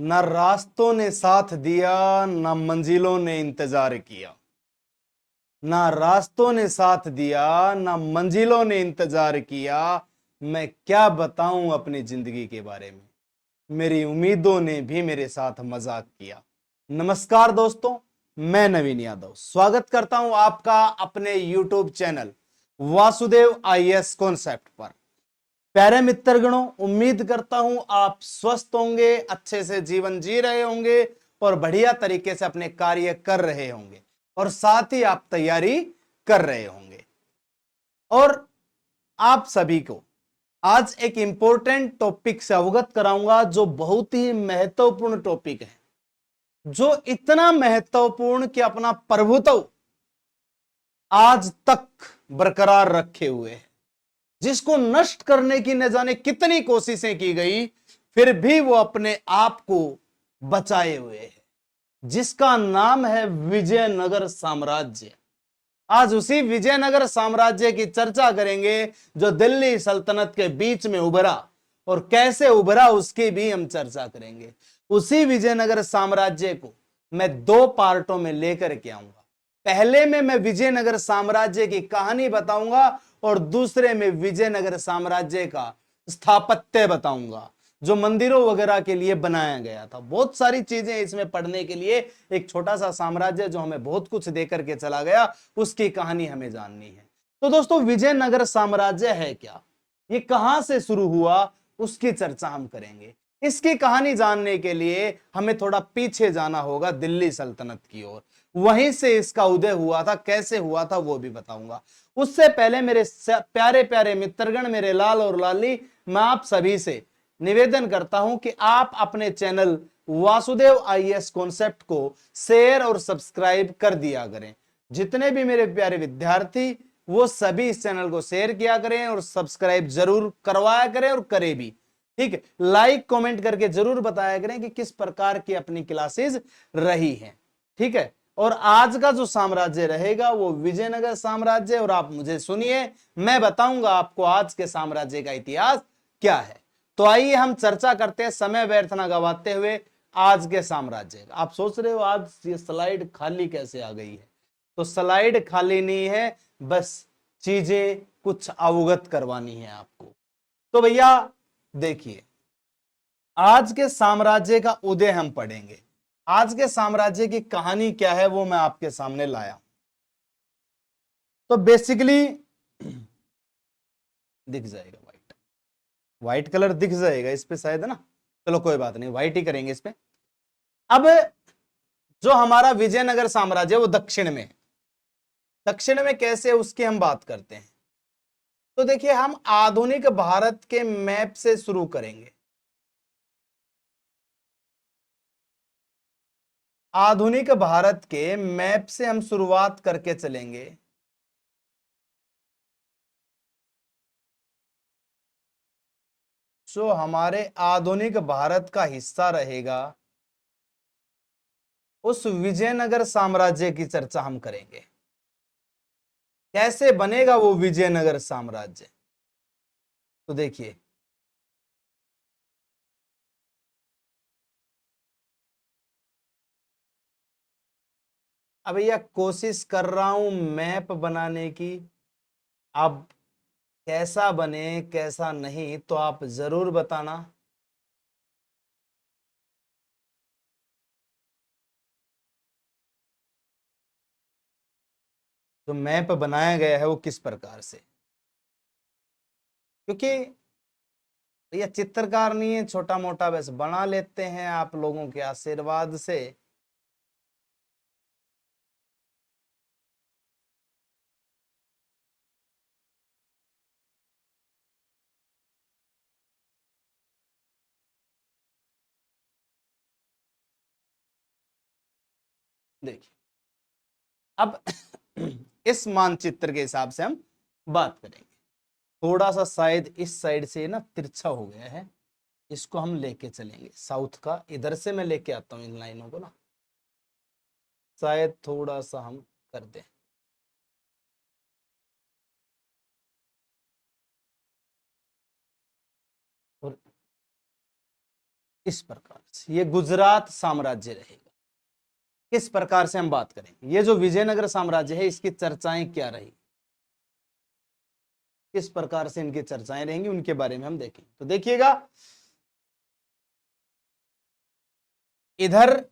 न रास्तों ने साथ दिया, न मंजिलों ने इंतजार किया। ना रास्तों ने साथ दिया, ना मंजिलों ने इंतजार किया। मैं क्या बताऊं अपनी जिंदगी के बारे में, मेरी उम्मीदों ने भी मेरे साथ मजाक किया। नमस्कार दोस्तों, मैं नवीन यादव स्वागत करता हूं आपका अपने YouTube channel Vasudev IAS concept पर। प्यारे मित्रगणों, उम्मीद करता हूं आप स्वस्थ होंगे, अच्छे से जीवन जी रहे होंगे और बढ़िया तरीके से अपने कार्य कर रहे होंगे और साथ ही आप तैयारी कर रहे होंगे। और आप सभी को आज एक इंपॉर्टेंट टॉपिक से अवगत कराऊंगा जो बहुत ही महत्वपूर्ण टॉपिक है, जो इतना महत्वपूर्ण कि अपना प्रभुत्व आज तक बरकरार रखे हुए है, जिसको नष्ट करने की न जाने कितनी कोशिशें की गई, फिर भी वो अपने आप को बचाए हुए है, जिसका नाम है विजयनगर साम्राज्य। आज उसी विजयनगर साम्राज्य की चर्चा करेंगे जो दिल्ली सल्तनत के बीच में उभरा, और कैसे उभरा उसकी भी हम चर्चा करेंगे। उसी विजयनगर साम्राज्य को मैं दो पार्टों में लेकर के आऊंगा। पहले में मैं विजयनगर साम्राज्य की कहानी बताऊंगा और दूसरे में विजयनगर साम्राज्य का स्थापत्य बताऊंगा, जो मंदिरों वगैरह के लिए बनाया गया था। बहुत सारी चीजें इसमें पढ़ने के लिए, एक छोटा सा साम्राज्य जो हमें बहुत कुछ देकर के चला गया, उसकी कहानी हमें जाननी है। तो दोस्तों, विजयनगर साम्राज्य है क्या, ये कहां से शुरू हुआ, उसकी चर्चा हम करेंगे। इसकी कहानी जानने के लिए हमें थोड़ा पीछे जाना होगा, दिल्ली सल्तनत की ओर। वहीं से इसका उदय हुआ था, कैसे हुआ था वो भी बताऊंगा। उससे पहले मेरे प्यारे प्यारे मित्रगण, मेरे लाल और लाली, मैं आप सभी से निवेदन करता हूं कि आप अपने चैनल वासुदेव आईएएस कॉन्सेप्ट को शेयर और सब्सक्राइब कर दिया करें। जितने भी मेरे प्यारे विद्यार्थी, वो सभी इस चैनल को शेयर किया करें और सब्सक्राइब जरूर करवाया करें, और करें भी। ठीक है, लाइक कमेंट करके जरूर बताया करें कि किस प्रकार की अपनी क्लासेस रही हैं। ठीक है, और आज का जो साम्राज्य रहेगा वो विजयनगर साम्राज्य। और आप मुझे सुनिए, मैं बताऊंगा आपको आज के साम्राज्य का इतिहास क्या है। तो आइए हम चर्चा करते हैं, समय व्यर्थ ना गवाते हुए, आज के साम्राज्य। आप सोच रहे हो आज ये स्लाइड खाली कैसे आ गई है? तो स्लाइड खाली नहीं है, बस चीजें कुछ अवगत करवानी है आपको। तो भैया देखिए, आज के साम्राज्य का उदय हम पढ़ेंगे। आज के साम्राज्य की कहानी क्या है वो मैं आपके सामने लाया। तो बेसिकली दिख जाएगा, व्हाइट व्हाइट कलर दिख जाएगा इस पे शायद, है ना? चलो कोई बात नहीं, व्हाइट ही करेंगे इस पे। अब जो हमारा विजयनगर साम्राज्य वो दक्षिण में है। दक्षिण में कैसे, उसकी हम बात करते हैं। तो देखिए, हम आधुनिक भारत के मैप से शुरू करेंगे। आधुनिक भारत के मैप से हम शुरुआत करके चलेंगे। जो हमारे आधुनिक भारत का हिस्सा रहेगा, उस विजयनगर साम्राज्य की चर्चा हम करेंगे। कैसे बनेगा वो विजयनगर साम्राज्य? तो देखिए, अब भैया कोशिश कर रहा हूं मैप बनाने की। अब कैसा बने कैसा नहीं तो आप जरूर बताना। जो मैप बनाया गया है वो किस प्रकार से, क्योंकि भैया चित्रकार नहीं है, छोटा मोटा बस बना लेते हैं आप लोगों के आशीर्वाद से। देखिए, अब इस मानचित्र के हिसाब से हम बात करेंगे। थोड़ा सा शायद इस साइड से ना तिरछा हो गया है, इसको हम लेके चलेंगे साउथ का। इधर से मैं लेके आता हूँ इन लाइनों को ना, शायद थोड़ा सा हम कर दें। और इस प्रकार से ये गुजरात साम्राज्य रहेगा। किस प्रकार से हम बात करेंगे, ये जो विजयनगर साम्राज्य है इसकी चर्चाएं क्या रही, किस प्रकार से इनकी चर्चाएं रहेंगी, उनके बारे में हम देखेंगे। तो देखिएगा, इधर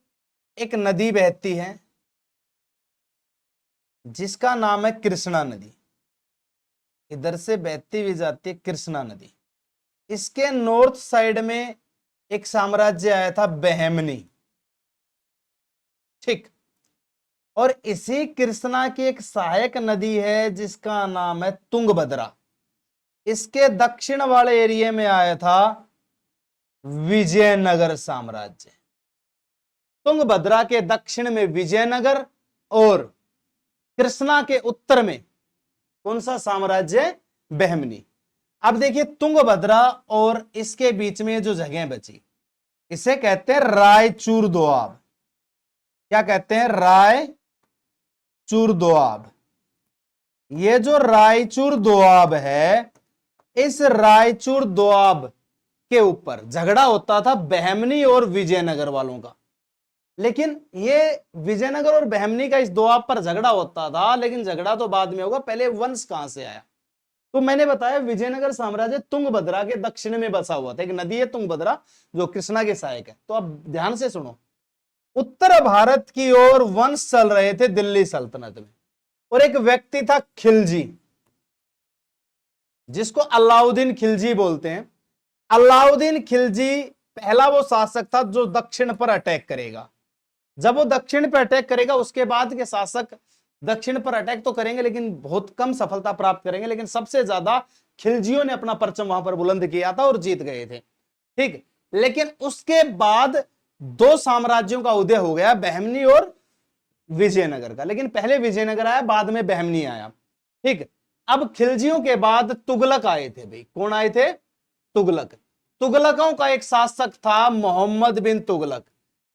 एक नदी बहती है जिसका नाम है कृष्णा नदी, इधर से बहती हुई जाती है कृष्णा नदी। इसके नॉर्थ साइड में एक साम्राज्य आया था बहमनी, ठीक। और इसी कृष्णा की एक सहायक नदी है जिसका नाम है तुंगभद्रा। इसके दक्षिण वाले एरिया में आया था विजयनगर साम्राज्य। तुंगभद्रा के दक्षिण में विजयनगर और कृष्णा के उत्तर में कौन सा साम्राज्य, बहमनी। अब देखिए तुंगभद्रा और इसके बीच में जो जगह बची इसे कहते हैं रायचूर दोआब। क्या कहते हैं, रायचूर दोआब। ये जो रायचूर दोआब है, इस रायचूर दोआब के ऊपर झगड़ा होता था बहमनी और विजयनगर वालों का। लेकिन ये विजयनगर और बहमनी का इस दोआब पर झगड़ा होता था, लेकिन झगड़ा तो बाद में होगा, पहले वंश कहां से आया। तो मैंने बताया विजयनगर साम्राज्य तुंगभद्रा के दक्षिण में बसा हुआ था, एक नदी है तुंगभद्रा जो कृष्णा के सहायक है। तो अब ध्यान से सुनो, उत्तर भारत की ओर वंश चल रहे थे दिल्ली सल्तनत में, और एक व्यक्ति था खिलजी, जिसको अलाउद्दीन खिलजी बोलते हैं। अलाउद्दीन खिलजी पहला वो शासक था जो दक्षिण पर अटैक करेगा। जब वो दक्षिण पर अटैक करेगा उसके बाद के शासक दक्षिण पर अटैक तो करेंगे लेकिन बहुत कम सफलता प्राप्त करेंगे, लेकिन सबसे ज्यादा खिलजियों ने अपना परचम वहां पर बुलंद किया था और जीत गए थे, ठीक। लेकिन उसके बाद दो साम्राज्यों का उदय हो गया, बहमनी और विजयनगर का। लेकिन पहले विजयनगर आया, बाद में बहमनी आया, ठीक। अब खिलजियों के बाद तुगलक आए थे भाई। कौन आए थे, तुगलक। तुगलकों का एक शासक था मोहम्मद बिन तुगलक।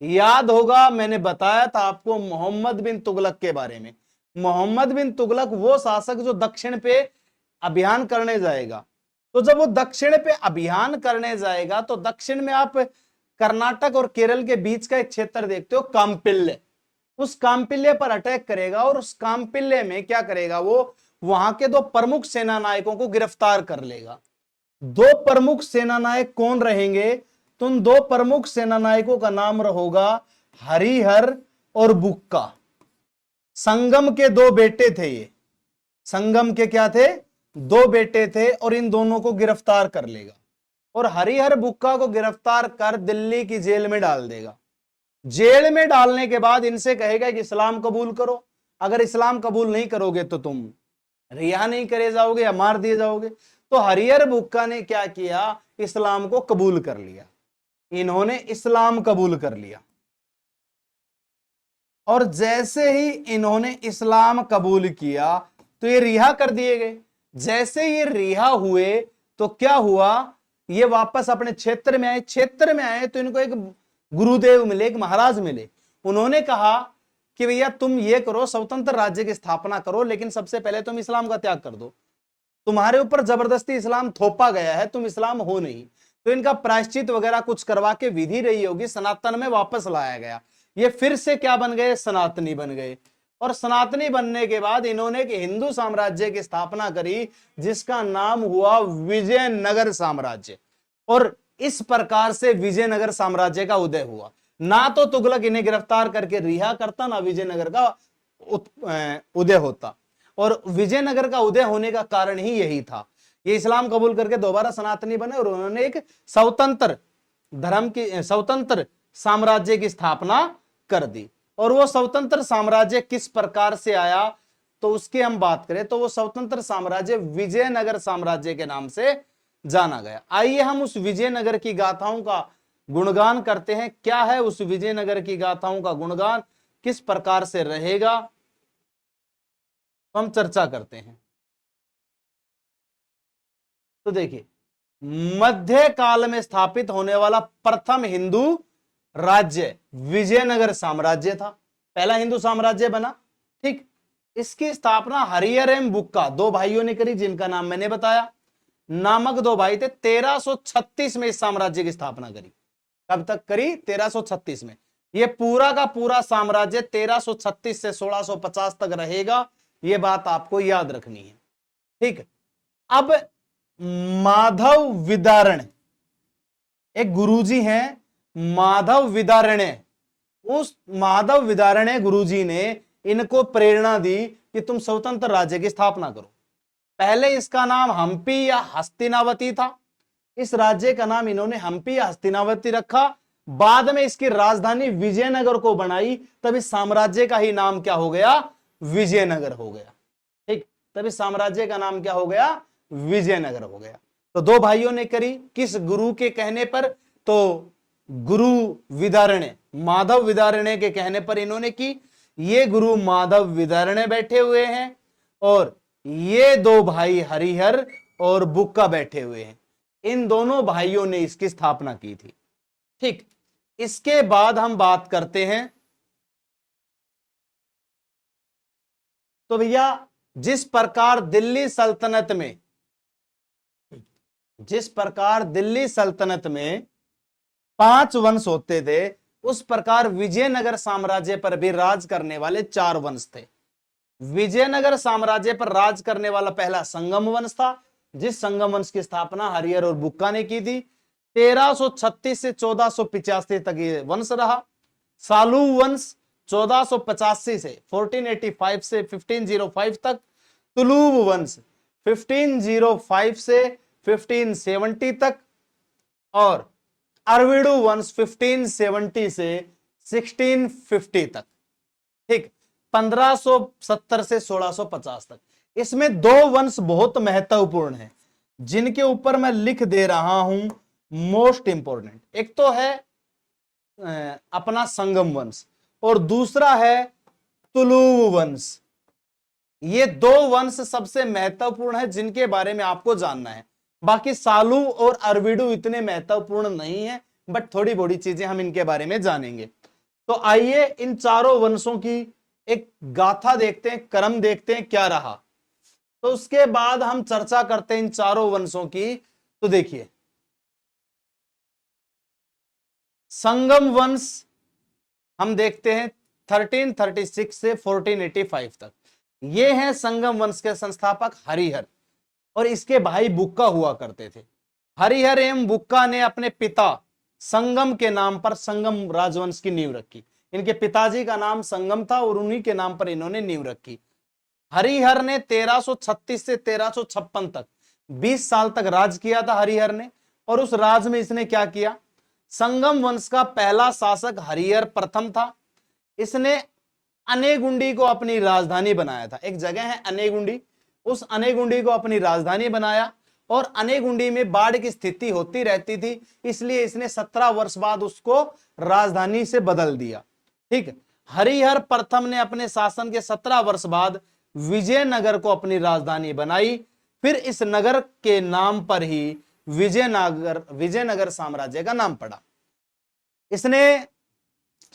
याद होगा मैंने बताया था आपको मोहम्मद बिन तुगलक के बारे में। मोहम्मद बिन तुगलक वो शासक जो दक्षिण पे अभियान करने जाएगा। तो जब वो दक्षिण पे अभियान करने जाएगा तो दक्षिण में आप कर्नाटक और केरल के बीच का एक क्षेत्र देखते हो काम्पिल्य, उस काम्पिल्य पर अटैक करेगा और उस काम्पिल्य में क्या करेगा, वो वहां के दो प्रमुख सेना नायकों को गिरफ्तार कर लेगा। दो प्रमुख सेना नायक कौन रहेंगे, तो उन दो प्रमुख सेना नायकों का नाम होगा हरिहर और बुक्का। संगम के दो बेटे थे ये, संगम के क्या थे, दो बेटे थे, और इन दोनों को गिरफ्तार कर लेगा और हरिहर बुक्का को गिरफ्तार कर दिल्ली की जेल में डाल देगा। जेल में डालने के बाद इनसे कहेगा कि इस्लाम कबूल करो, अगर इस्लाम कबूल नहीं करोगे तो तुम रिहा नहीं करे जाओगे या मार दिए जाओगे। तो हरिहर बुक्का ने क्या किया, इस्लाम को कबूल कर लिया। इन्होंने इस्लाम कबूल कर लिया और जैसे ही इन्होंने इस्लाम कबूल किया तो ये रिहा कर दिए गए। जैसे ये रिहा हुए तो क्या हुआ, ये वापस अपने क्षेत्र में आए। क्षेत्र में आए तो इनको एक गुरुदेव मिले, एक महाराज मिले। उन्होंने कहा कि भैया तुम ये करो, स्वतंत्र राज्य की स्थापना करो, लेकिन सबसे पहले तुम इस्लाम का त्याग कर दो। तुम्हारे ऊपर जबरदस्ती इस्लाम थोपा गया है, तुम इस्लाम हो नहीं। तो इनका प्रायश्चित वगैरह कुछ करवा के विधि रही होगी, सनातन में वापस लाया गया। ये फिर से क्या बन गए, सनातनी बन गए। और सनातनी बनने के बाद इन्होंने एक हिंदू साम्राज्य की स्थापना करी जिसका नाम हुआ विजयनगर साम्राज्य। और इस प्रकार से विजयनगर साम्राज्य का उदय हुआ। ना तो तुगलक इन्हें गिरफ्तार करके रिहा करता, ना विजयनगर का उदय होता। और विजयनगर का उदय होने का कारण ही यही था, ये इस्लाम कबूल करके दोबारा सनातनी बने और उन्होंने एक स्वतंत्र धर्म की, स्वतंत्र साम्राज्य की स्थापना कर दी। और वो स्वतंत्र साम्राज्य किस प्रकार से आया, तो उसकी हम बात करें तो वो स्वतंत्र साम्राज्य विजयनगर साम्राज्य के नाम से जाना गया। आइए हम उस विजयनगर की गाथाओं का गुणगान करते हैं। क्या है उस विजयनगर की गाथाओं का गुणगान, किस प्रकार से रहेगा, तो हम चर्चा करते हैं। तो देखिए, मध्य काल में स्थापित होने वाला प्रथम हिंदू राज्य विजयनगर साम्राज्य था। पहला हिंदू साम्राज्य बना, ठीक। इसकी स्थापना हरिहर एवं बुक्का दो भाइयों ने करी, जिनका नाम मैंने बताया। नामक दो भाई थे, 1336 में इस साम्राज्य की स्थापना करी। कब तक करी? 1336 में। ये पूरा का पूरा साम्राज्य 1336 से 1650 तक रहेगा, ये बात आपको याद रखनी है। ठीक। अब माधव विदारण्य, एक गुरुजी हैं माधव विदारण्य, उस माधव विदारण्य गुरुजी ने इनको प्रेरणा दी कि तुम स्वतंत्र राज्य की स्थापना करो। पहले इसका नाम हम्पी या हस्तिनावती था, इस राज्य का नाम इन्होंने हम्पी या हस्तिनावती रखा। बाद में इसकी राजधानी विजयनगर को बनाई, तब इस साम्राज्य का ही नाम क्या हो गया? विजयनगर हो गया। ठीक, तब इस साम्राज्य का नाम क्या हो गया? विजयनगर हो गया। तो दो भाइयों ने करी, किस गुरु के कहने पर? तो गुरु विदारण्य, माधव विदारण्य के कहने पर इन्होंने की। ये गुरु माधव विदारण्य बैठे हुए हैं और ये दो भाई हरिहर और बुक्का बैठे हुए हैं। इन दोनों भाइयों ने इसकी स्थापना की थी। ठीक, इसके बाद हम बात करते हैं, तो भैया जिस प्रकार दिल्ली सल्तनत में 5 वंश होते थे, उस प्रकार विजयनगर साम्राज्य पर भी राज करने वाले 4 वंश थे। विजयनगर साम्राज्य पर राज करने वाला पहला संगम वंश था, जिस संगम वंश की स्थापना हरिहर और बुक्का ने की थी। 1336 से 1485 तक ये वंश रहा। सालू वंश 1485 से 1485 से 1505 तक। तुलुब वंश 1505 से 1570 तक और अरविडु वंश 1570 से 1650 तक। ठीक, 1570 से 1650 तक। इसमें 2 वंश बहुत महत्वपूर्ण हैं, जिनके ऊपर मैं लिख दे रहा हूं मोस्ट इंपोर्टेंट। एक तो है अपना संगम वंश और दूसरा है तुलुव वंश। ये 2 वंश सबसे महत्वपूर्ण है, जिनके बारे में आपको जानना है। बाकी सालू और अरविडू इतने महत्वपूर्ण नहीं है, बट थोड़ी बड़ी चीजें हम इनके बारे में जानेंगे। तो आइए इन चारों वंशों की एक गाथा देखते हैं, क्रम देखते हैं क्या रहा, तो उसके बाद हम चर्चा करते हैं इन चारों वंशों की। तो देखिए, संगम वंश हम देखते हैं 1336 से 1485 तक। ये हैं संगम वंश के संस्थापक हरिहर, और इसके भाई बुक्का हुआ करते थे। हरिहर एवं बुक्का ने अपने पिता संगम के नाम पर संगम राजवंश की नींव रखी। इनके पिताजी का नाम संगम था और उन्हीं के नाम पर इन्होंने नींव रखी। हरिहर ने 1336 से 1356 तक 20 साल तक राज किया था हरिहर ने, और उस राज में इसने क्या किया? संगम वंश का पहला शासक हरिहर प्रथम था। इसने अनेगुंडी को अपनी राजधानी बनाया था। एक जगह है अनेगुंडी, उस अनेगुंडी को अपनी राजधानी बनाया, और अनेगुंडी में बाढ़ की स्थिति होती रहती थी, इसलिए इसने 17 वर्ष बाद उसको राजधानी से बदल दिया। ठीक, हरिहर प्रथम ने अपने शासन के 17 वर्ष बाद विजयनगर को अपनी राजधानी बनाई। फिर इस नगर के नाम पर ही विजयनगर साम्राज्य का नाम पड़ा। इसने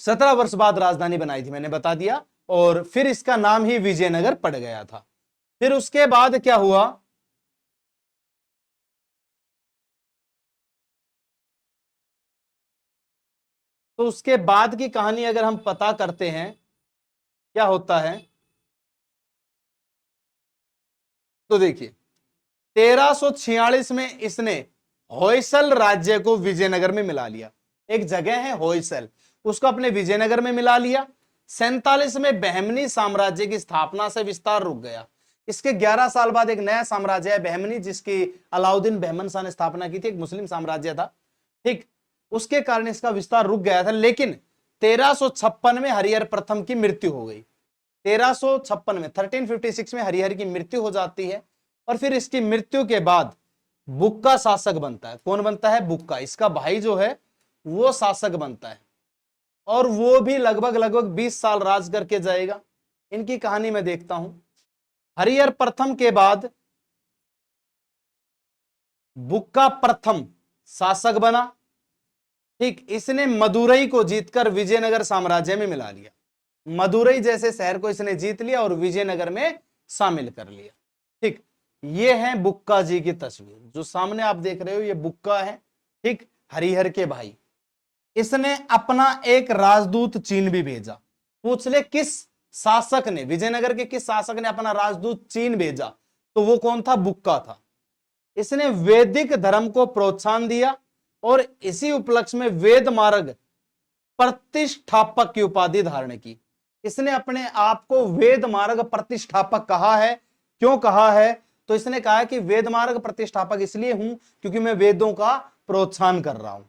17 वर्ष बाद राजधानी बनाई थी, मैंने बता दिया, और फिर इसका नाम ही विजयनगर पड़ गया था। फिर उसके बाद क्या हुआ? तो उसके बाद की कहानी अगर हम पता करते हैं क्या होता है, तो देखिए 1346 में इसने होयसल राज्य को विजयनगर में मिला लिया। एक जगह है होयसल, उसको अपने विजयनगर में मिला लिया। 47 में बहमनी साम्राज्य की स्थापना से विस्तार रुक गया। इसके 11 साल बाद एक नया साम्राज्य है बहमनी, जिसकी अलाउद्दीन बहमन शाह ने स्थापना की थी, एक मुस्लिम साम्राज्य था। ठीक, उसके कारण इसका विस्तार रुक गया था। लेकिन 1356 में हरिहर प्रथम की मृत्यु हो गई। 1356 में 1356 में हरिहर की मृत्यु हो जाती है, और फिर इसकी मृत्यु के बाद बुक्का शासक बनता है। कौन बनता है? बुक्का, इसका भाई जो है वो शासक बनता है, और वो भी लगभग 20 साल राज करके जाएगा। इनकी कहानी मैं देखता हूं। हरिहर प्रथम के बाद बुक्का प्रथम शासक बना। ठीक, इसने मदुरई को जीतकर विजयनगर साम्राज्य में मिला लिया। मदुरई जैसे शहर को इसने जीत लिया और विजयनगर में शामिल कर लिया। ठीक, ये है बुक्का जी की तस्वीर, जो सामने आप देख रहे हो ये बुक्का है। ठीक, हरिहर के भाई। इसने अपना एक राजदूत चीन भी भेजा। पूछ ले किस शासक ने, विजयनगर के किस शासक ने अपना राजदूत चीन भेजा, तो वो कौन था? बुक्का था। इसने वैदिक धर्म को प्रोत्साहन दिया और इसी उपलक्ष्य में वेद मार्ग प्रतिष्ठापक की उपाधि धारण की। इसने अपने आप को वेद मार्ग प्रतिष्ठापक कहा है। क्यों कहा है? तो इसने कहा कि वेद मार्ग प्रतिष्ठापक इसलिए हूं क्योंकि मैं वेदों का प्रोत्साहन कर रहा हूं।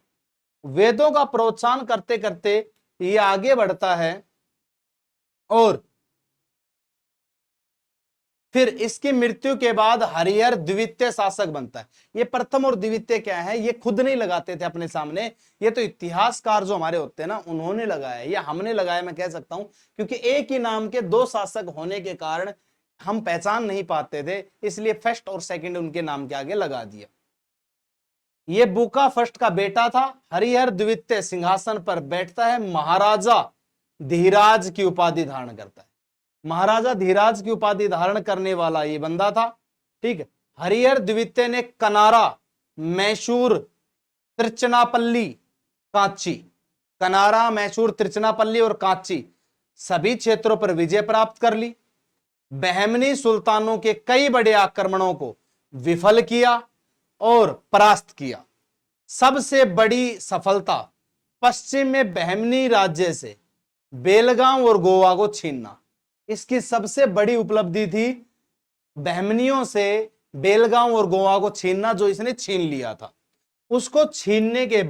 वेदों का प्रोत्साहन करते करते ये आगे बढ़ता है और फिर इसकी मृत्यु के बाद हरिहर द्वितीय शासक बनता है। ये प्रथम और द्वितीय क्या है, ये खुद नहीं लगाते थे अपने सामने, ये तो इतिहासकार जो हमारे होते हैं ना, उन्होंने लगाया, या हमने लगाया मैं कह सकता हूं, क्योंकि एक ही नाम के दो शासक होने के कारण हम पहचान नहीं पाते थे, इसलिए फर्स्ट और सेकंड उनके नाम के आगे लगा दिया। ये बुका फर्स्ट का बेटा था। हरिहर द्वितीय सिंहासन पर बैठता है, महाराजा धीराज की उपाधि धारण करता है। महाराजा धीराज की उपाधि धारण करने वाला ये बंदा था। ठीक है। हरिहर द्वितीय ने कनारा, मैसूर, त्रिचनापल्ली, कांची, कनारा, मैसूर, त्रिचनापल्ली और कांची सभी क्षेत्रों पर विजय प्राप्त कर ली। बहमनी सुल्तानों के कई बड़े आक्रमणों को विफल किया और परास्त किया। सबसे बड़ी सफलता पश्चिम में बहमनी राज्य से बेलगांव और गोवा को छीनना। इसकी सबसे बड़ी उपलब्धि थी बहमनियों से बेलगांव और गोवा को छीनना, जो इसने छीन लिया था। उसको छीनने के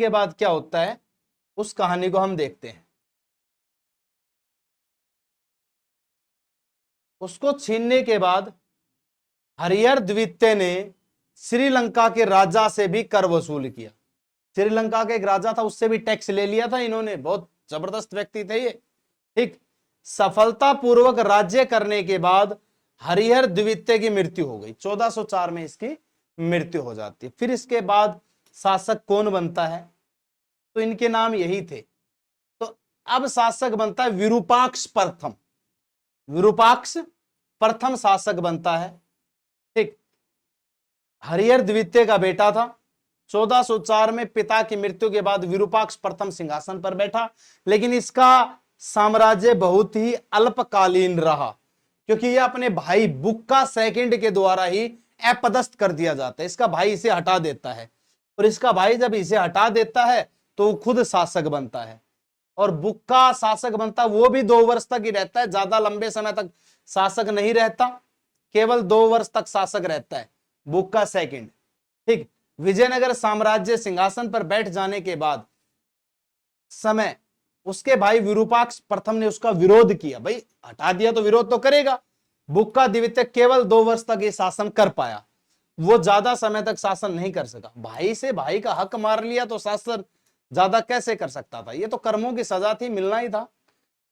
बाद क्या होता है, उस कहानी को हम देखते हैं। उसको छीनने के बाद हरिहर द्वितीय ने श्रीलंका के राजा से भी कर वसूल किया। श्रीलंका का एक राजा था, उससे भी टैक्स ले लिया था इन्होंने। बहुत जबरदस्त व्यक्ति थे ये। ठीक। सफलतापूर्वक राज्य करने के बाद हरिहर द्वितीय की मृत्यु हो गई। 1404 में इसकी मृत्यु हो जाती है। फिर इसके बाद शासक कौन बनता है? तो इनके नाम यही थे। तो अब शासक बनता है विरूपाक्ष प्रथम। विरूपाक्ष प्रथम शासक बनता है। ठीक। हरिहर द्वितीय का बेटा था। 1404 में पिता की मृत्यु के बाद विरूपाक्ष प्रथम सिंहासन पर बैठा, लेकिन इसका साम्राज्य बहुत ही अल्पकालीन रहा, क्योंकि यह अपने भाई बुक्का सेकंड के द्वारा ही अपदस्थ कर दिया जाता है। इसका भाई इसे हटा देता है, और इसका भाई जब इसे हटा देता है तो खुद शासक बनता है। और बुक्का शासक बनता, वो भी 2 वर्ष तक ही रहता है, ज्यादा लंबे समय तक शासक नहीं रहता, केवल 2 वर्ष तक शासक रहता है बुक्का सेकंड। ठीक। विजयनगर साम्राज्य सिंहासन पर बैठ जाने के बाद समय उसके भाई विरूपाक्ष प्रथम ने उसका विरोध किया। भाई हटा दिया तो विरोध तो करेगा। बुक्का द्वितीय केवल 2 वर्ष तक ये शासन कर पाया, वो ज्यादा समय तक शासन नहीं कर सका। भाई से भाई का हक मार लिया तो शासन ज्यादा कैसे कर सकता था? ये तो कर्मों की सजा थी, मिलना ही था।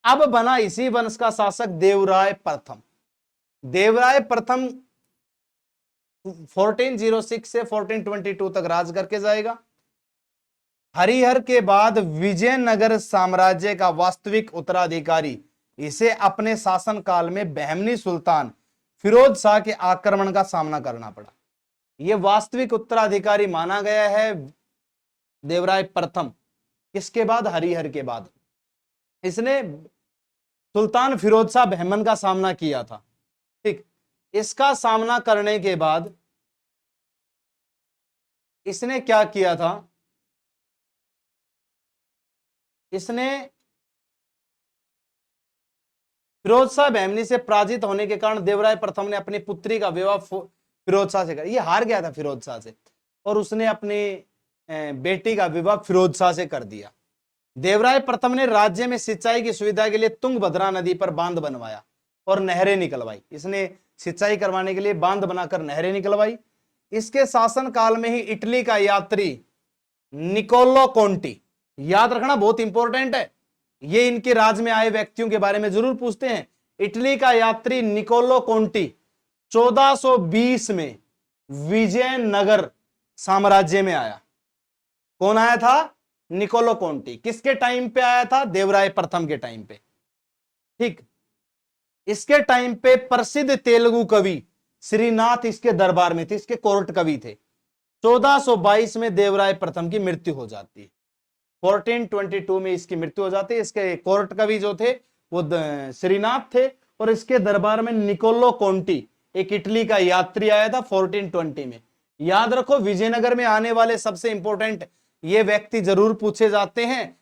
अब बना इसी वंश का शासक देवराय प्रथम। देवराय प्रथम 1406 से 1422 तक राज करके जाएगा। हरिहर के बाद विजयनगर साम्राज्य का वास्तविक उत्तराधिकारी इसे अपने शासनकाल में बहमनी सुल्तान फिरोज शाह के आक्रमण का सामना करना पड़ा। यह वास्तविक उत्तराधिकारी माना गया है देवराय प्रथम। किसके बाद? हरिहर के बाद। इसने सुल्तान फिरोज शाह बहमन का सामना किया था। ठीक। इसका सामना करने के बाद इसने क्या किया था? इसने फिरोज शाह बहमनी से पराजित होने के कारण देवराय प्रथम ने अपनी पुत्री का विवाह फिरोज शाह से कर, ये हार गया था फिरोज शाह से, और उसने अपनी बेटी का विवाह फिरोज शाह से कर दिया। देवराय प्रथम ने राज्य में सिंचाई की सुविधा के लिए तुंगभद्रा नदी पर बांध बनवाया और नहरें निकलवाई। इसने सिंचाई करवाने के लिए बांध बनाकर नहरें निकलवाई। इसके शासन काल में ही इटली का यात्री निकोलो कोंटी, याद रखना बहुत इंपॉर्टेंट है, ये इनके राज में आए व्यक्तियों के बारे में जरूर पूछते हैं। इटली का यात्री निकोलो कोंटी 1420 में विजयनगर साम्राज्य में आया। कौन आया था? Niccolo Conti. किसके टाइम पे आया था? देवराय प्रथम के टाइम पे। ठीक। इसके टाइम पे प्रसिद्ध तेलुगु कवि श्रीनाथ इसके दरबार में थे, इसके कोर्ट कवि थे। 1422 में देवराय प्रथम की मृत्यु हो जाती है। 1422 में इसकी मृत्यु हो जाती है। इसके कोर्ट कवि जो थे वो श्रीनाथ थे, और इसके दरबार में निकोलो कोंटी एक इटली का यात्री आया था 1420 में। याद रखो, विजयनगर में आने वाले सबसे इंपॉर्टेंट ये व्यक्ति जरूर पूछे जाते हैं।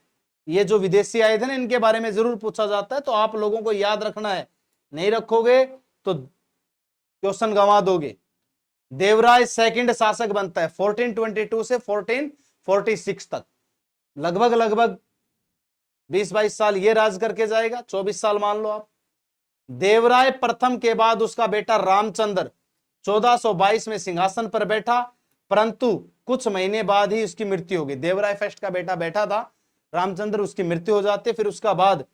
ये जो विदेशी आए थे ना, इनके बारे में जरूर पूछा जाता है, तो आप लोगों को याद रखना है। नहीं रखोगे तो क्वेश्चन गंवा दोगे। देवराय सेकंड शासक बनता है 1422 से 1446 तक, लगभग 20-22 साल ये राज करके जाएगा, 24 साल मान लो आप। देवराय प्रथम के बाद उसका बेटा रामचंद्र 1422 में सिंहासन पर बैठा, परंतु कुछ महीने बाद ही उसकी मृत्यु हो गई। देवराय फर्स्ट का बेटा बैठा था रामचंद्र, उसकी मृत्यु हो जाती है। फिर उसका बाद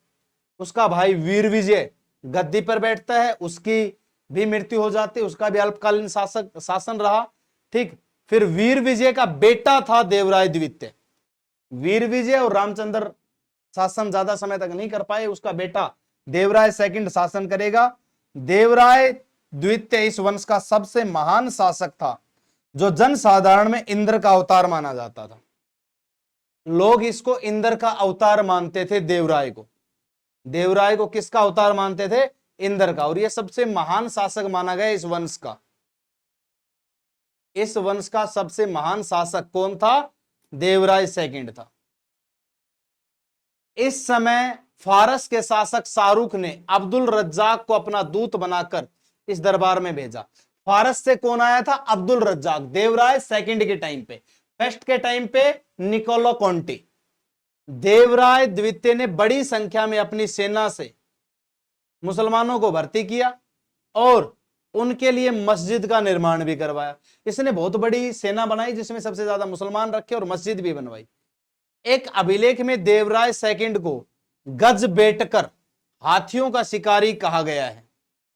उसका भाई वीर विजय गद्दी पर बैठता है, उसकी भी मृत्यु हो जाती है, उसका भी अल्पकालीन शासन रहा। ठीक, फिर वीर विजय का बेटा था देवराय द्वितीय। वीर विजय और रामचंद्र शासन ज्यादा समय तक नहीं कर पाए, उसका बेटा देवराय सेकंड शासन करेगा। देवराय द्वितीय इस वंश का सबसे महान शासक था, जो जनसाधारण में इंद्र का अवतार माना जाता था। लोग इसको इंद्र का अवतार मानते थे। देवराय को किसका अवतार मानते थे? इंद्र का। और यह सबसे महान शासक माना गया इस वंश का। इस वंश का सबसे महान शासक कौन था? देवराय सेकंड था। इस समय फारस के शासक शाहरुख ने अब्दुल रज्जाक को अपना दूत बनाकर इस दरबार में भेजा। फारस से कौन आया था? अब्दुल रज्जाक। देवराय सेकंड के टाइम पे, फर्स्ट के टाइम पे निकोलो कोंटी। देवराय द्वितीय ने बड़ी संख्या में अपनी सेना से मुसलमानों को भर्ती किया और उनके लिए मस्जिद का निर्माण भी करवाया। इसने बहुत बड़ी सेना बनाई जिसमें सबसे ज्यादा मुसलमान रखे और मस्जिद भी बनवाई। एक अभिलेख में देवराय सेकंड को गज बेटकर, हाथियों का शिकारी कहा गया है।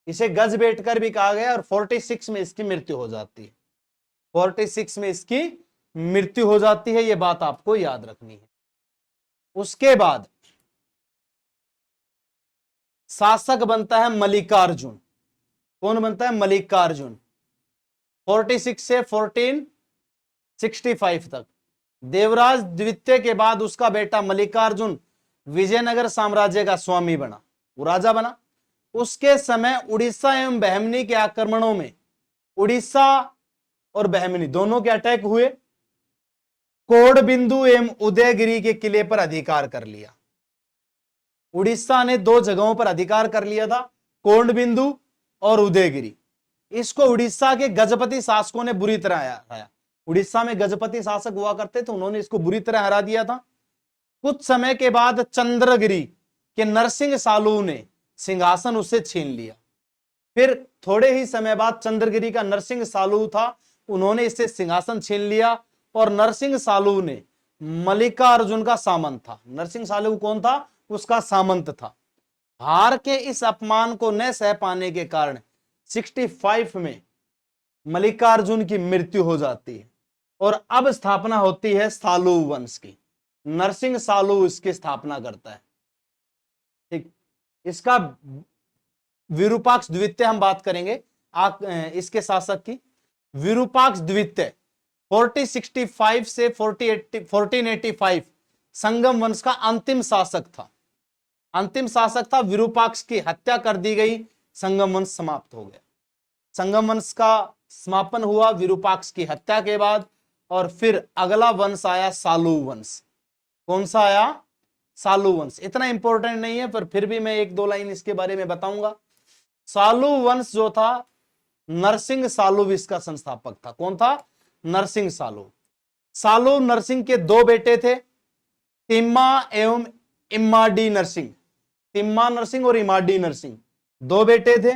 इसे गज बेटकर भी कहा गया। और 46 में इसकी मृत्यु हो जाती है। 46 में इसकी मृत्यु हो जाती है, यह बात आपको याद रखनी है। उसके बाद शासक बनता है मल्लिकार्जुन। कौन बनता है? मल्लिकार्जुन। 46 से 1465 तक। देवराज द्वितीय के बाद उसका बेटा मल्लिकार्जुन विजयनगर साम्राज्य का स्वामी बना, वो राजा बना। उसके समय उड़ीसा एवं बहमनी के आक्रमणों में उड़ीसा और बहमनी दोनों के अटैक हुए। कोडबिंदु एवं उदयगिरी के किले पर अधिकार कर लिया। उड़ीसा ने दो जगहों पर अधिकार कर लिया था, कोडबिंदु और उदयगिरी। इसको उड़ीसा के गजपति शासकों ने बुरी तरह हराया। उड़ीसा में गजपति शासक हुआ करते थे, उन्होंने इसको बुरी तरह हरा दिया था। कुछ समय के बाद चंद्रगिरी के नरसिंह सालू ने सिंहासन उससे छीन लिया। फिर थोड़े ही समय बाद चंद्रगिरी का नरसिंह सालू था, उन्होंने इससे सिंहासन छीन लिया और नरसिंह सालू ने मल्लिकार्जुन का सामंत था। नरसिंह सालू कौन था? उसका सामंत था। हार के इस अपमान को न सह पाने के कारण 65 में मल्लिकार्जुन की मृत्यु हो जाती है और अब स्थापना होती है सालू वंश की। नरसिंह सालू इसकी स्थापना करता है। ठीक, इसका विरूपाक्ष द्वितीय हम बात करेंगे इसके शासक की। विरूपाक्ष द्वितीय 1465 से 1485 संगम वंश का अंतिम शासक था। अंतिम शासक था। विरूपाक्ष की हत्या कर दी गई, संगम वंश समाप्त हो गया। संगम वंश का समापन हुआ विरूपाक्ष की हत्या के बाद। और फिर अगला वंश आया सालू वंश। कौन सा आया? सालू वंश। इतना इंपॉर्टेंट नहीं है, पर फिर भी मैं एक दो लाइन इसके बारे में बताऊंगा। सालू वंश जो था, नरसिंह सालू इसका संस्थापक था। कौन था? नरसिंह सालू। सालू नरसिंह के दो बेटे थे, तिम्मा एवं इम्माडी नरसिंह। तिम्मा नरसिंह और इमाडी नरसिंह दो बेटे थे।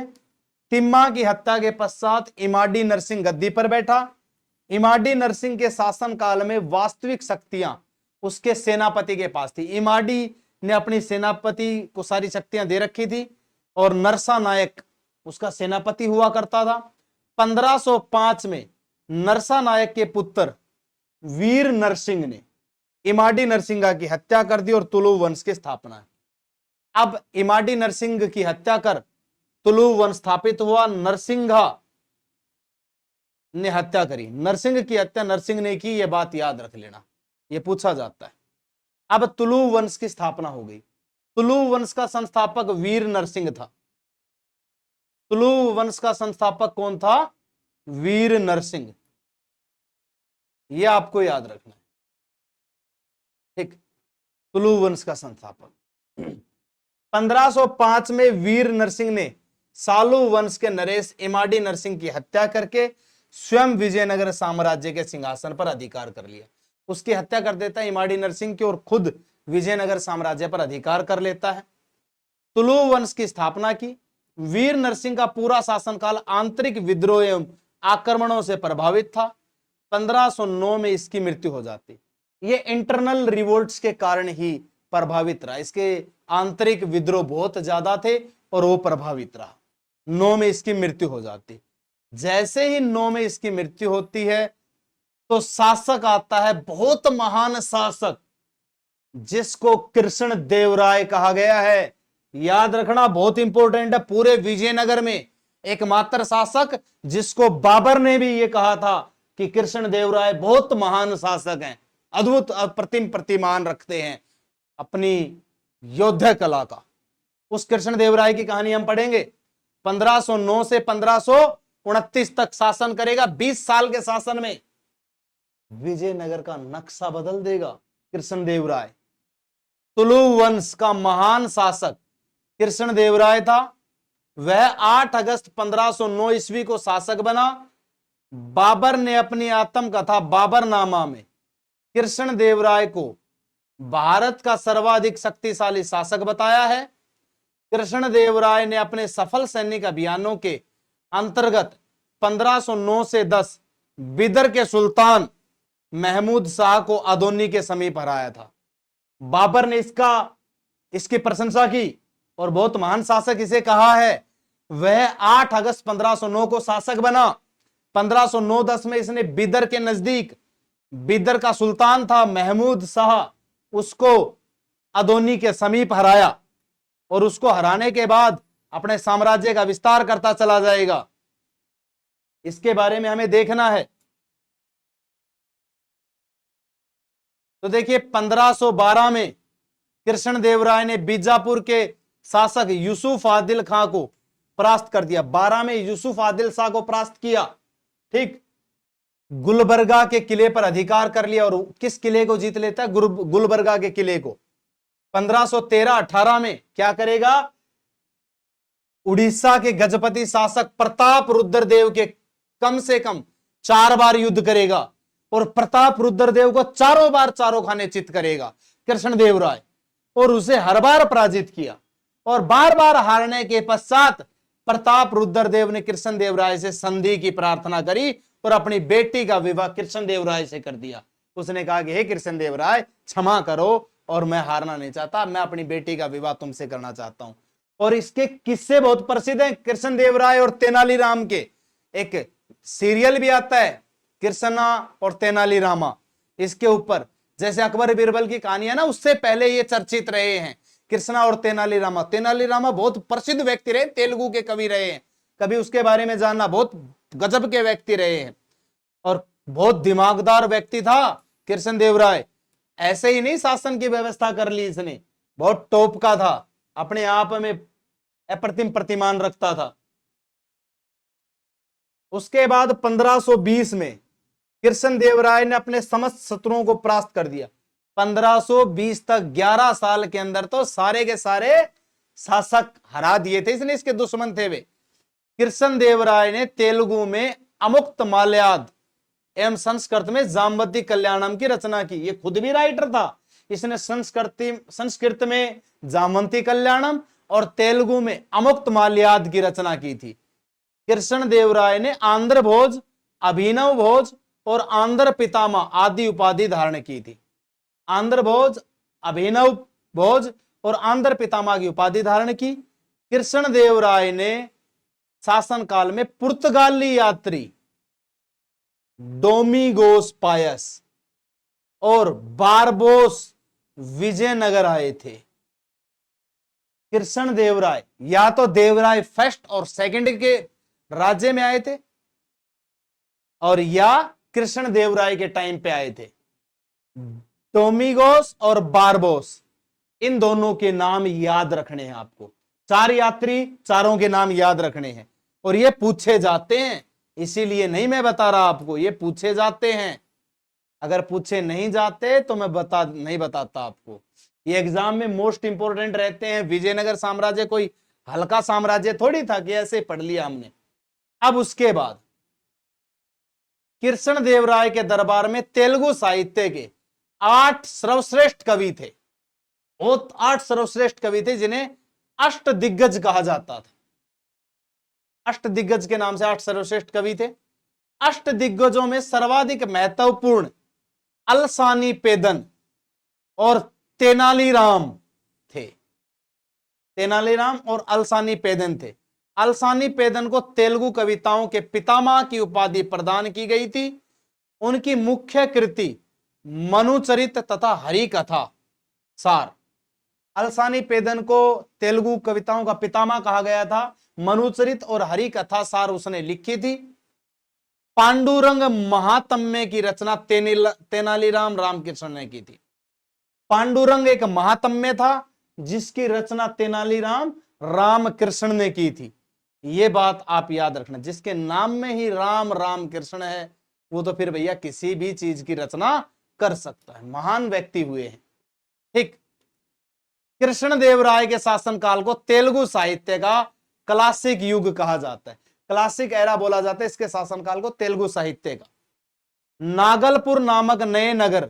तिम्मा की हत्या के पश्चात इमाडी नरसिंह गद्दी पर बैठा। इमाडी नरसिंह के शासन काल में वास्तविक शक्तियां उसके सेनापति के पास थी। इमाडी ने अपनी सेनापति को सारी शक्तियां दे रखी थी और नरसा नायक उसका सेनापति हुआ करता था। 1505 में नरसा नायक के पुत्र वीर नरसिंह ने इमाडी नरसिंह की हत्या कर दी और तुलु वंश की स्थापना है। अब इमाडी नरसिंह की हत्या कर तुलु वंश स्थापित हुआ। नरसिंघा ने हत्या करी। नरसिंह की हत्या नरसिंह ने की, यह बात याद रख लेना, यह पूछा जाता है। अब तुलु वंश की स्थापना हो गई। तुलु वंश का संस्थापक वीर नरसिंह था। तुलु वंश का संस्थापक कौन था? वीर नरसिंह। यह आपको याद रखना है, ठीक। तुलु वंश का संस्थापक। 1505 में वीर नरसिंह ने सालु वंश के नरेश इमाडी नरसिंह की हत्या करके स्वयं विजयनगर साम्राज्य के सिंहासन पर अधिकार कर लिया। उसकी हत्या कर देता है इमाडी नरसिंह की और खुद विजयनगर साम्राज्य पर अधिकार कर लेता है। तुलु वंश की स्थापना की। वीर नरसिंह का पूरा शासनकाल आंतरिक विद्रोह एवं आक्रमणों से प्रभावित था। 1509 में इसकी मृत्यु हो जाती। ये इंटरनल रिवोल्ट्स के कारण ही प्रभावित रहा, इसके आंतरिक विद्रोह बहुत ज्यादा थे और वो प्रभावित रहा। 9 में इसकी मृत्यु हो जाती। जैसे ही 9 में इसकी मृत्यु होती है तो शासक आता है, बहुत महान शासक, जिसको कृष्ण देवराय कहा गया है। याद रखना, बहुत इंपॉर्टेंट है। पूरे विजयनगर में एकमात्र शासक जिसको बाबर ने भी ये कहा था कि कृष्ण देवराय बहुत महान शासक हैं, अद्भुत अप्रतिम प्रतिमान रखते हैं अपनी योद्धा कला का। उस कृष्ण देवराय की कहानी हम पढ़ेंगे। 1509 से 1529 तक शासन करेगा। 20 साल के शासन में विजयनगर का नक्शा बदल देगा कृष्ण देवराय। तुलु वंश का महान शासक कृष्ण देवराय था। वह 8 अगस्त 1509 ईस्वी को शासक बना। बाबर ने अपनी आत्मकथा बाबरनामा में कृष्ण देवराय को भारत का सर्वाधिक शक्तिशाली शासक बताया है। कृष्ण देवराय ने अपने सफल सैनिक अभियानों के अंतर्गत 1509 से 10 बिदर के सुल्तान महमूद शाह को अदोनी के समीप हराया था। बाबर ने इसकी प्रशंसा की और बहुत महान शासक इसे कहा है। वह 8 अगस्त 1509 को शासक बना। 1509-10 में इसने बिदर के नजदीक, बिदर का सुल्तान था महमूद शाह, उसको अदोनी के समीप हराया और उसको हराने के बाद अपने साम्राज्य का विस्तार करता चला जाएगा। इसके बारे में हमें देखना है। तो देखिए 1512 में कृष्ण देवराय ने बीजापुर के शासक यूसुफ आदिल खां को परास्त कर दिया। 12 में यूसुफ आदिल शाह को परास्त किया, ठीक। गुलबर्गा के किले पर अधिकार कर लिया। और किस किले को जीत लेता है? गुलबर्गा के किले को। 1513-18 में क्या करेगा? उड़ीसा के गजपति शासक प्रताप रुद्रदेव के कम से कम 4 बार युद्ध करेगा और प्रताप रुद्रदेव को चारों बार चारों खाने चित करेगा कृष्ण देवराय, और उसे हर बार पराजित किया। और बार बार हारने के पश्चात प्रताप रुद्रदेव ने कृष्ण देवराय से संधि की प्रार्थना करी और अपनी बेटी का विवाह कृष्ण देवराय से कर दिया। उसने कहा कि हे कृष्ण देवराय, क्षमा करो और मैं हारना नहीं चाहता, मैं अपनी बेटी का विवाह तुमसे करना चाहता हूं। और इसके किस्से बहुत प्रसिद्ध हैं कृष्ण देवराय और तेनालीराम के। एक सीरियल भी आता है कृष्णा और तेनालीरामा, इसके ऊपर, जैसे अकबर बीरबल की कहानी है ना, उससे पहले ये चर्चित रहे हैं कृष्णा और तेनालीरामा। तेनालीरामा बहुत प्रसिद्ध व्यक्ति रहे, तेलुगु के कवि रहे हैं, कभी उसके बारे में जानना। बहुत गजब के व्यक्ति रहे हैं और बहुत दिमागदार व्यक्ति था कृष्ण देवराय। ऐसे ही नहीं शासन की व्यवस्था कर ली इसने, बहुत टॉप का था, अपने आप में अप्रतिम प्रतिमान रखता था। उसके बाद 1520 में कृष्ण देवराय ने अपने समस्त शत्रुओं को परास्त कर दिया। 1520 तक 11 साल के अंदर तो सारे के सारे शासक हरा दिए थे इसने, इसके दुश्मन थे वे। कृष्ण देवराय ने तेलुगु में अमुक्त माल्याद एवं संस्कृत में जाम्बती कल्याणम की रचना की। ये खुद भी राइटर था। इसने संस्कृत में जामवंती कल्याणम और तेलुगु में अमुक्त माल्याद की रचना की थी। कृष्ण देवराय ने आंध्र भोज, अभिनव भोज और आंध्र पितामह आदि उपाधि धारण की थी। आंध्र भोज, अभिनव भोज और आंध्र पितामह की उपाधि धारण की। कृष्ण देवराय ने शासनकाल में पुर्तगाली यात्री डोमिगोस पायस और बारबोस विजयनगर आए थे। कृष्ण देवराय या तो देवराय फर्स्ट और सेकंड के राज्य में आए थे, और या कृष्ण देवराय के टाइम पे आए थे। डोमिगोस और बारबोस, इन दोनों के नाम याद रखने हैं आपको। 4 यात्री, चारों के नाम याद रखने हैं और ये पूछे जाते हैं, इसीलिए नहीं मैं बता रहा आपको, ये पूछे जाते हैं। अगर पूछे नहीं जाते तो मैं नहीं बताता आपको। ये एग्जाम में मोस्ट इंपोर्टेंट रहते हैं। विजयनगर साम्राज्य कोई हल्का साम्राज्य थोड़ी था कि ऐसे पढ़ लिया हमने। अब उसके बाद कृष्ण देवराय के दरबार में तेलुगु साहित्य के 8 सर्वश्रेष्ठ कवि थे। वो 8 सर्वश्रेष्ठ कवि थे जिन्हें अष्ट दिग्गज कहा जाता था। अष्ट दिग्गज के नाम से 8 सर्वश्रेष्ठ कवि थे। अष्ट दिग्गजों में सर्वाधिक महत्वपूर्ण अलसानी पेदन और तेनालीराम थे। तेनालीराम और अलसानी पेदन थे। अलसानी पेदन को तेलुगु कविताओं के पितामह की उपाधि प्रदान की गई थी। उनकी मुख्य कृति मनुचरित तथा हरि कथा सार। अलसानी पेदन को तेलुगु कविताओं का पितामह कहा गया था। मनुचरित और हरि कथा सार उसने लिखी थी। पांडुरंग महात्म्य की रचना तेनालीराम रामकृष्ण ने की थी। पांडुरंग एक महात्म्य था जिसकी रचना तेनालीराम रामकृष्ण ने की थी। यह बात आप याद रखना, जिसके नाम में ही राम रामकृष्ण है वो तो फिर भैया किसी भी चीज की रचना कर सकता है। महान व्यक्ति हुए हैं। ठीक, कृष्ण देवराय के शासनकाल को तेलुगु साहित्य का क्लासिक युग कहा जाता है। क्लासिक एरा बोला जाता है इसके शासनकाल को, तेलुगु साहित्य का। नागलपुर नामक नए नगर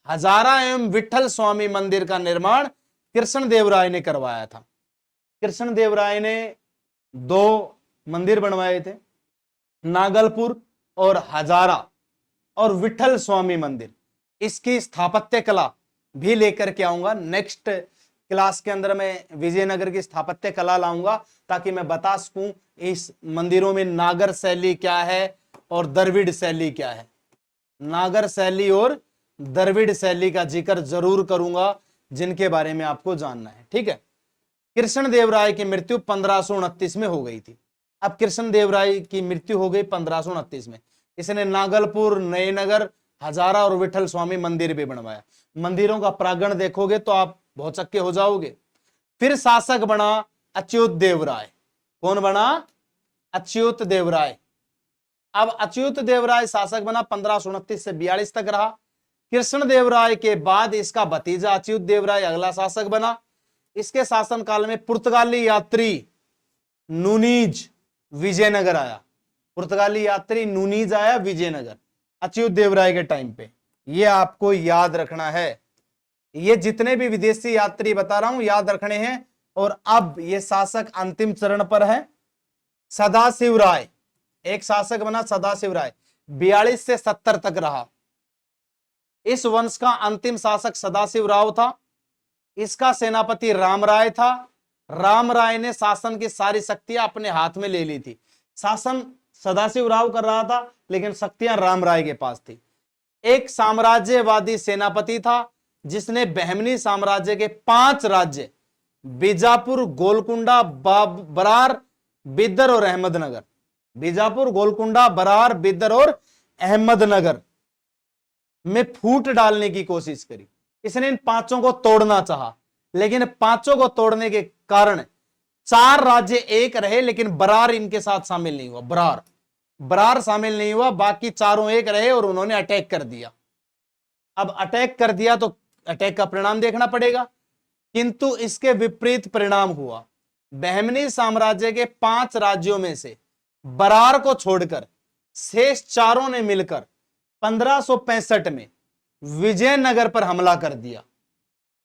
हजारा एवं विठल स्वामी मंदिर का निर्माण कृष्ण देवराय ने करवाया था। कृष्ण देवराय ने 2 मंदिर बनवाए थे, नागलपुर और हजारा और विठल स्वामी मंदिर। इसकी स्थापत्य कला भी लेकर के आऊंगा नेक्स्ट क्लास के अंदर। मैं विजयनगर की स्थापत्य कला लाऊंगा ताकि मैं बता सकूं इस मंदिरों में नागर शैली क्या है और द्रविड़ शैली क्या है। नागर शैली और द्रविड़ शैली का जिक्र जरूर करूंगा जिनके बारे में आपको जानना है। ठीक है, कृष्ण देवराय की मृत्यु 1529 में हो गई थी। अब कृष्ण देवराय की मृत्यु हो गई 1529 में। इसने नागलपुर, नयनगर, हजारा और विठल स्वामी मंदिर भी बनवाया। मंदिरों का प्रांगण देखोगे तो आप भौचक्के हो जाओगे। फिर शासक बना अच्युत देवराय। कौन बना? अच्युत देवराय। अब अच्युत देवराय शासक बना 1529 से 42 तक रहा। कृष्ण देवराय के बाद इसका भतीजा अच्युत देवराय अगला शासक बना। इसके शासनकाल में पुर्तगाली यात्री नूनीज विजयनगर आया। पुर्तगाली यात्री नूनीज आया विजयनगर अच्युत देवराय के टाइम पे। ये आपको याद रखना है। ये जितने भी विदेशी यात्री बता रहा हूं याद रखने हैं। और अब ये शासक अंतिम चरण पर है। सदाशिव राय एक शासक बना, सदाशिव राय 42 से 70 तक रहा। इस वंश का अंतिम शासक सदाशिव राव था। इसका सेनापति राम राय था। राम राय ने शासन की सारी शक्तियां अपने हाथ में ले ली थी। शासन सदाशिव राव कर रहा था लेकिन शक्तियां राम राय के पास थी। एक साम्राज्यवादी सेनापति था जिसने बहमनी साम्राज्य के 5 राज्य बीजापुर, गोलकुंडा, बरार, बिदर और अहमदनगर, बीजापुर, गोलकुंडा, बरार, बिदर और अहमदनगर में फूट डालने की कोशिश करी। इसने इन 5 को तोड़ना चाहा लेकिन 5 को तोड़ने के कारण 4 राज्य एक रहे लेकिन बरार इनके साथ शामिल नहीं हुआ। बरार शामिल नहीं हुआ, बाकी चारों एक रहे और उन्होंने अटैक कर दिया। अब अटैक कर दिया तो अटैक का परिणाम देखना पड़ेगा, किंतु इसके विपरीत परिणाम हुआ। बहमनी साम्राज्य के 5 राज्यों में से बरार को छोड़कर शेष चारों ने मिलकर 1565 में विजयनगर पर हमला कर दिया।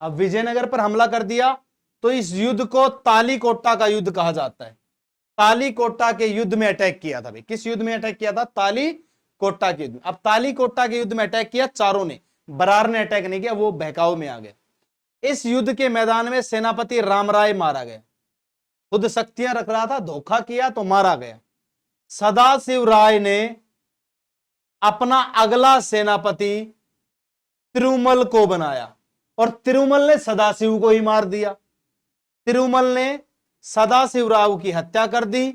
अब विजयनगर पर हमला कर दिया तो इस युद्ध को तालीकोटा का युद्ध कहा जाता है। तालीकोटा के युद्ध में अटैक किया था। किस युद्ध में अटैक किया था? तालीकोटा के युद्ध में। अब तालीकोटा के युद्ध में अटैक किया चारों ने, बरार ने अटैक नहीं किया, वो बहकाव में आ गया। इस युद्ध के मैदान में सेनापति रामराय मारा गया। खुद शक्तियां रख रहा था, धोखा किया तो मारा गया। सदाशिव राय ने अपना अगला सेनापति तिरुमल को बनाया और तिरुमल ने सदाशिव को ही मार दिया। तिरुमल ने सदाशिव राव की हत्या कर दी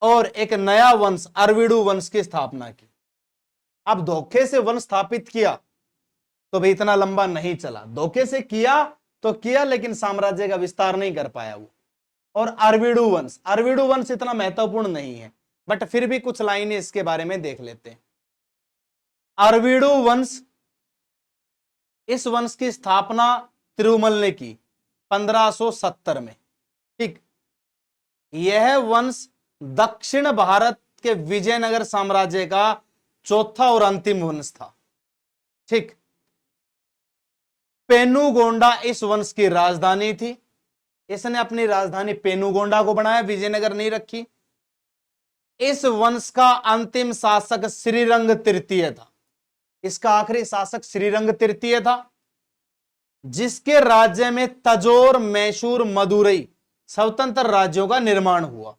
और एक नया वंश अरविड़ु वंश की स्थापना की। अब धोखे से वंश स्थापित किया तो भी इतना लंबा नहीं चला, धोखे से किया तो किया लेकिन साम्राज्य का विस्तार नहीं कर पाया वो। और अरविडू वंश इतना महत्वपूर्ण नहीं है, बट फिर भी कुछ लाइनें इसके बारे में देख लेते हैं। अरविडू वंश, इस वंश की स्थापना तिरुमल ने की 1570 में। ठीक, यह वंश दक्षिण भारत के विजयनगर साम्राज्य का चौथा और अंतिम वंश था। ठीक, पेनुगोंडा इस वंश की राजधानी थी। इसने अपनी राजधानी पेनुगोंडा को बनाया, विजयनगर नहीं रखी। इस वंश का अंतिम शासक श्रीरंग तृतीय था। इसका आखिरी शासक श्रीरंग तृतीय था, जिसके राज्य में तंजौर, मैसूर, मदुरई स्वतंत्र राज्यों का निर्माण हुआ।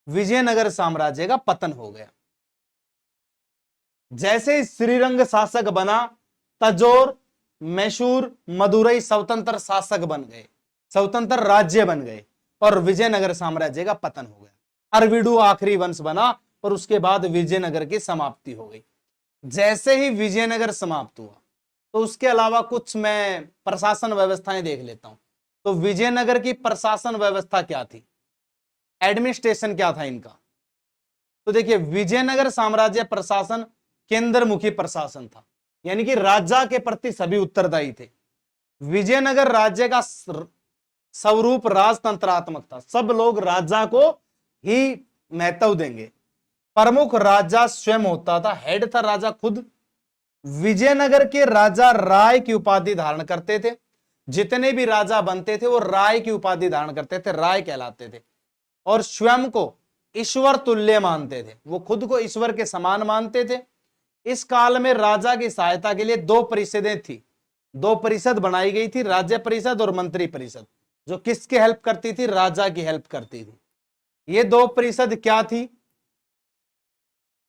विजयनगर साम्राज्य का पतन हो गया। जैसे ही श्रीरंग शासक बना, तंजौर, मैसूर, मदुरई स्वतंत्र शासक बन गए, स्वतंत्र राज्य बन गए और विजयनगर साम्राज्य का पतन हो गया। अरविडू आखिरी वंश बना और उसके बाद विजयनगर की समाप्ति हो गई। जैसे ही विजयनगर समाप्त हुआ तो उसके अलावा कुछ मैं प्रशासन व्यवस्थाएं देख लेता हूं। तो विजयनगर की प्रशासन व्यवस्था क्या थी, एडमिनिस्ट्रेशन क्या था इनका? तो देखिए, विजयनगर साम्राज्य प्रशासन केंद्रमुखी प्रशासन था, यानी कि राजा के प्रति सभी उत्तरदायी थे। विजयनगर राज्य का स्वरूप राजतंत्रात्मक था, सब लोग राजा को ही महत्व देंगे। प्रमुख राजा स्वयं होता था, हेड था राजा खुद। विजयनगर के राजा राय की उपाधि धारण करते थे। जितने भी राजा बनते थे वो राय की उपाधि धारण करते थे, राय कहलाते थे। और स्वयं को ईश्वर तुल्य मानते थे, वो खुद को ईश्वर के समान मानते थे। इस काल में राजा की सहायता के लिए दो परिषदें थी, दो परिषद बनाई गई थी, राज्य परिषद और मंत्री परिषद, जो किसकी हेल्प करती थी? राजा की हेल्प करती थी। ये दो परिषद क्या थी?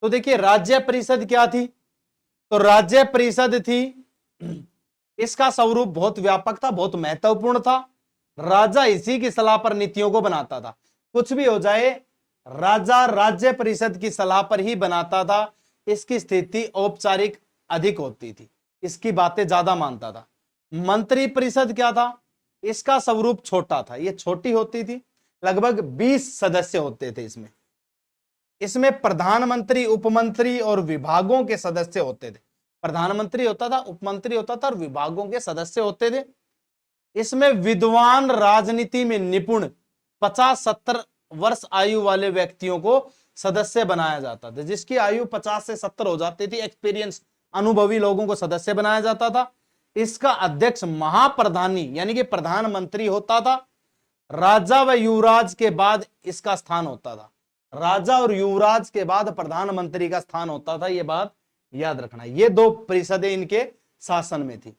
तो देखिए, राज्य परिषद क्या थी? तो राज्य परिषद थी, इसका स्वरूप बहुत व्यापक था, बहुत महत्वपूर्ण था। राजा इसी की सलाह पर नीतियों को बनाता था। कुछ भी हो जाए, राजा राज्य परिषद की सलाह पर ही बनाता था। इसकी स्थिति औपचारिक अधिक होती थी, इसकी बातें ज्यादा मानता था। मंत्री परिषद क्या था? इसका स्वरूप छोटा था, ये छोटी होती थी, लगभग 20 सदस्य होते थे इसमें। इसमें प्रधानमंत्री, उपमंत्री और विभागों के सदस्य होते थे। प्रधानमंत्री होता था, उपमंत्री होता था और विभागों के सदस्य होते थे। इसमें विद्वान, राजनीति में निपुण 50-70 वर्ष आयु वाले व्यक्तियों को सदस्य बनाया जाता था। जिसकी आयु 50 से 70 हो जाती थी, एक्सपीरियंस, अनुभवी लोगों को सदस्य बनाया जाता था। इसका अध्यक्ष महाप्रधानी यानी कि प्रधानमंत्री होता था। राजा व युवराज के बाद इसका स्थान होता था। राजा और युवराज के बाद प्रधानमंत्री का स्थान होता था, यह बात याद रखना। ये दो परिषदें इनके शासन में थी।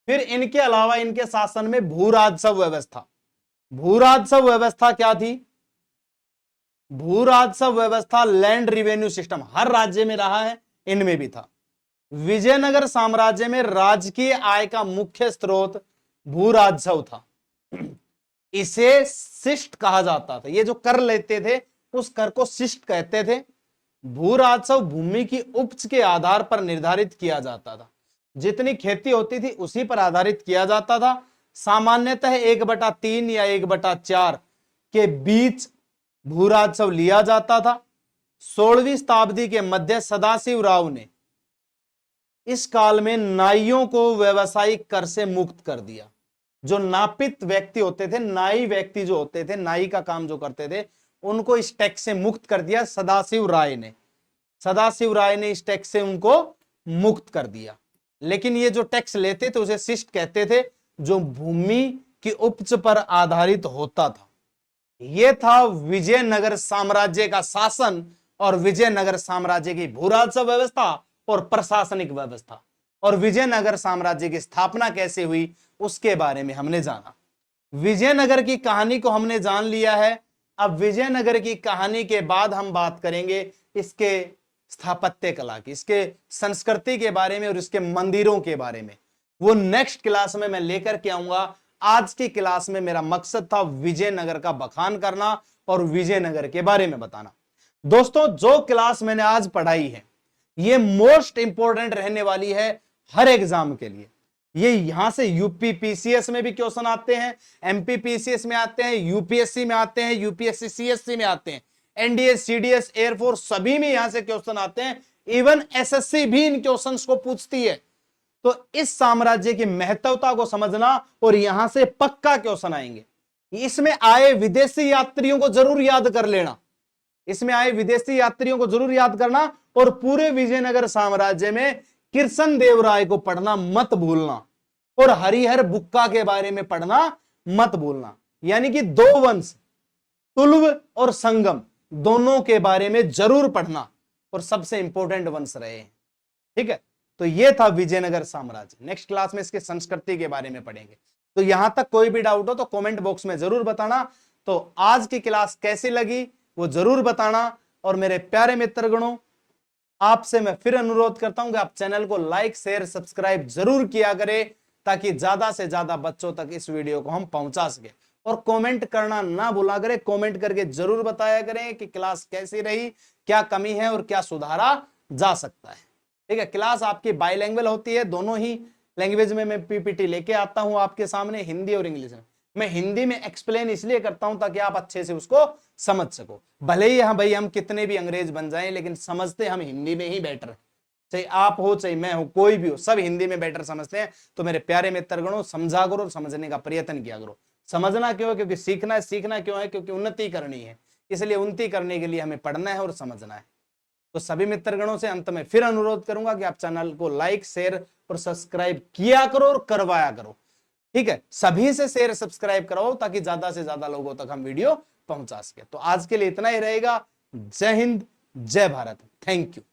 फिर इनके अलावा इनके शासन में भू राजस्व व्यवस्था। भू राजस्व व्यवस्था क्या थी? भू राजस्व व्यवस्था लैंड रिवेन्यू सिस्टम हर राज्य में रहा है, इनमें भी था। विजयनगर साम्राज्य में राजकीय आय का मुख्य स्रोत भू राजस्व था। इसे शिष्ट कहा जाता था। ये जो कर लेते थे उस कर को शिष्ट कहते थे। भू राजस्व भूमि की उपज के आधार पर निर्धारित किया जाता था। जितनी खेती होती थी उसी पर आधारित किया जाता था। सामान्यतः 1/3 या 1/4 के बीच भू राजस्व लिया जाता था। 16वीं शताब्दी के मध्य सदाशिव राव ने इस काल में नाइयों को व्यवसायिक कर से मुक्त कर दिया। जो नापित व्यक्ति होते थे, नाई व्यक्ति जो होते थे, नाई का काम जो करते थे, उनको इस टैक्स से मुक्त कर दिया सदाशिव राय ने। सदाशिव राय ने इस टैक्स से उनको मुक्त कर दिया। लेकिन ये जो टैक्स लेते थे उसे शिष्ट कहते थे, जो भूमि की उपज पर आधारित होता था। यह था विजयनगर साम्राज्य का शासन और विजयनगर साम्राज्य की भू राजस्व व्यवस्था और प्रशासनिक व्यवस्था। और विजयनगर साम्राज्य की स्थापना कैसे हुई उसके बारे में हमने जाना। विजयनगर की कहानी को हमने जान लिया है। अब विजयनगर की कहानी के बाद हम बात करेंगे इसके स्थापत्य कला की, इसके संस्कृति के बारे में और इसके मंदिरों के बारे में। वो नेक्स्ट क्लास में मैं लेकर के आऊंगा। आज की क्लास में मेरा मकसद था विजयनगर का बखान करना और विजयनगर के बारे में बताना। दोस्तों, जो क्लास मैंने आज पढ़ाई है ये मोस्ट इंपॉर्टेंट रहने वाली है हर एग्जाम के लिए। ये यहां से यूपी पीसीएस में भी क्वेश्चन आते हैं, एमपी पीसीएस में आते हैं, यूपीएससी में आते हैं, यूपीएससी सीएससी में आते हैं, एनडीए सीडीएस एयरफोर्स सभी में यहां से क्वेश्चन आते हैं। इवन एसएससी भी इन क्वेश्चंस को पूछती है। तो इस साम्राज्य की महत्वता को समझना, और यहां से पक्का क्वेश्चन आएंगे। इसमें आए विदेशी यात्रियों को जरूर याद कर लेना, इसमें आए विदेशी यात्रियों को जरूर याद करना, और पूरे विजयनगर साम्राज्य में कृष्ण देव राय को पढ़ना मत भूलना, और हरिहर बुक्का के बारे में पढ़ना मत भूलना। यानी कि दो वंश तुलुव और संगम दोनों के बारे में जरूर पढ़ना, और सबसे इंपॉर्टेंट वंश रहे हैं। ठीक है, तो यह था विजयनगर साम्राज्य। नेक्स्ट क्लास में इसकी संस्कृति के बारे में पढ़ेंगे। तो यहां तक कोई भी डाउट हो तो कमेंट बॉक्स में जरूर बताना। तो आज की क्लास कैसी लगी वो जरूर बताना। और मेरे प्यारे मित्रगणों, आपसे मैं फिर अनुरोध करता हूं कि आप चैनल को लाइक शेयर सब्सक्राइब जरूर किया करें, ताकि ज्यादा से ज्यादा बच्चों तक इस वीडियो को हम पहुंचा सके। और कमेंट करना ना भूला करें, कमेंट करके जरूर बताया करें कि क्लास कैसी रही, क्या कमी है और क्या सुधारा जा सकता है। ठीक है, क्लास आपकी बाइलैंग्वेज होती है, दोनों ही लैंग्वेज में मैं पीपीटी लेके आता हूं आपके सामने, हिंदी और इंग्लिश में। मैं हिंदी में एक्सप्लेन इसलिए करता हूं ताकि आप अच्छे से उसको समझ सको। भले ही हाँ भाई हम कितने भी अंग्रेज बन जाएं, लेकिन समझते हम हिंदी में ही बेटर है। चाहे आप हो चाहे मैं हूं, कोई भी हो, सब हिंदी में बेटर समझते हैं। तो मेरे प्यारे मित्रगणों, समझा करो, समझने का प्रयत्न किया करो। समझना क्यों है? क्योंकि सीखना है। सीखना क्यों है? क्योंकि उन्नति करनी है। इसलिए उन्नति करने के लिए हमें पढ़ना है और समझना है। तो सभी मित्रगणों से अंत में फिर अनुरोध करूंगा कि आप चैनल को लाइक शेयर और सब्सक्राइब किया करो और करवाया करो। ठीक है, सभी से शेयर सब्सक्राइब कराओ ताकि ज्यादा से ज्यादा लोगों तक हम वीडियो पहुंचा सके। तो आज के लिए इतना ही रहेगा। जय हिंद, जय भारत, थैंक यू।